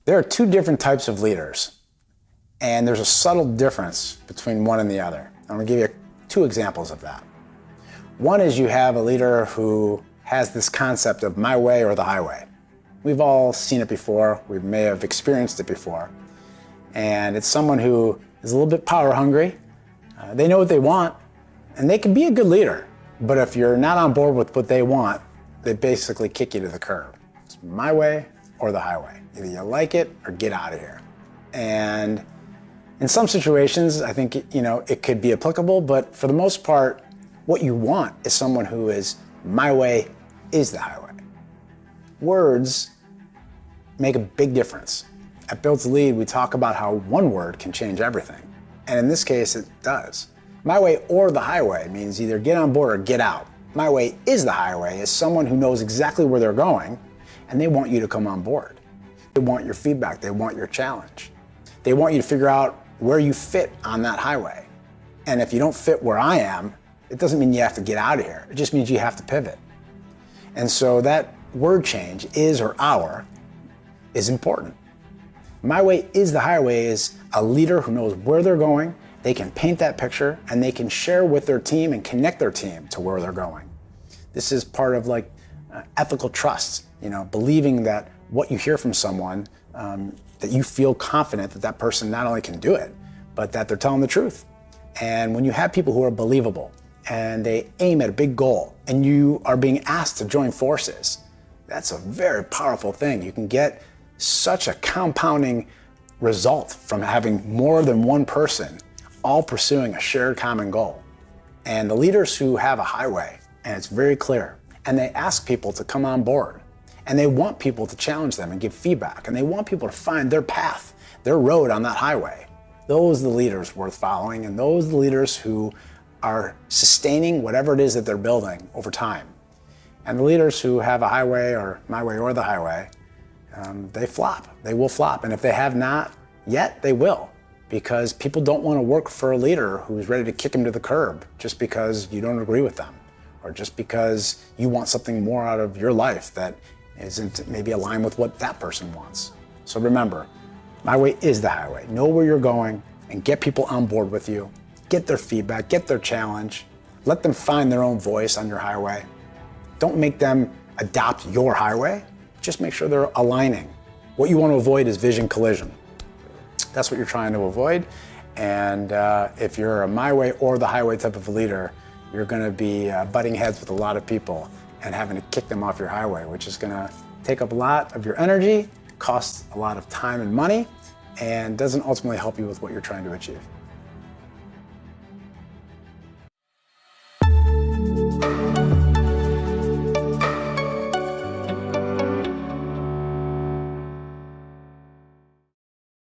There are two different types of leaders, and there's a subtle difference between one and the other. I'm going to give you two examples of that. One is you have a leader who has this concept of my way or the highway. We've all seen it before. We may have experienced it before. And it's someone who is a little bit power hungry. They know what they want, and they can be a good leader. But if you're not on board with what they want, they basically kick you to the curb. It's my way or the highway. Either you like it or get out of here. And in some situations, I think it could be applicable, but for the most part, what you want is someone who is my way is the highway. Words make a big difference. At Built to Lead, we talk about how one word can change everything. And in this case, it does. My way or the highway means either get on board or get out. My way is the highway is someone who knows exactly where they're going, and they want you to come on board. They want your feedback. They want your challenge. They want you to figure out where you fit on that highway. And if you don't fit where I am, it doesn't mean you have to get out of here. It just means you have to pivot. And so that word change, is or our, is important. My way is the highway is a leader who knows where they're going. They can paint that picture and they can share with their team and connect their team to where they're going. This is part of ethical trust, believing that what you hear from someone, that you feel confident that that person not only can do it, but that they're telling the truth. And when you have people who are believable and they aim at a big goal and you are being asked to join forces, that's a very powerful thing. You can get such a compounding result from having more than one person all pursuing a shared common goal. And the leaders who have a highway, and it's very clear, and they ask people to come on board, and they want people to challenge them and give feedback, and they want people to find their path, their road on that highway. Those are the leaders worth following, and those are the leaders who are sustaining whatever it is that they're building over time. And the leaders who have a highway or my way or the highway, they flop. They will flop. And if they have not yet, they will. Because people don't want to work for a leader who's ready to kick them to the curb just because you don't agree with them, or just because you want something more out of your life that isn't maybe aligned with what that person wants. So remember, my way is the highway. Know where you're going and get people on board with you. Get their feedback, get their challenge. Let them find their own voice on your highway. Don't make them adopt your highway. Just make sure they're aligning. What you want to avoid is vision collision. That's what you're trying to avoid. And if you're a my way or the highway type of a leader, you're going to be butting heads with a lot of people and having to kick them off your highway, which is going to take up a lot of your energy, cost a lot of time and money, and doesn't ultimately help you with what you're trying to achieve.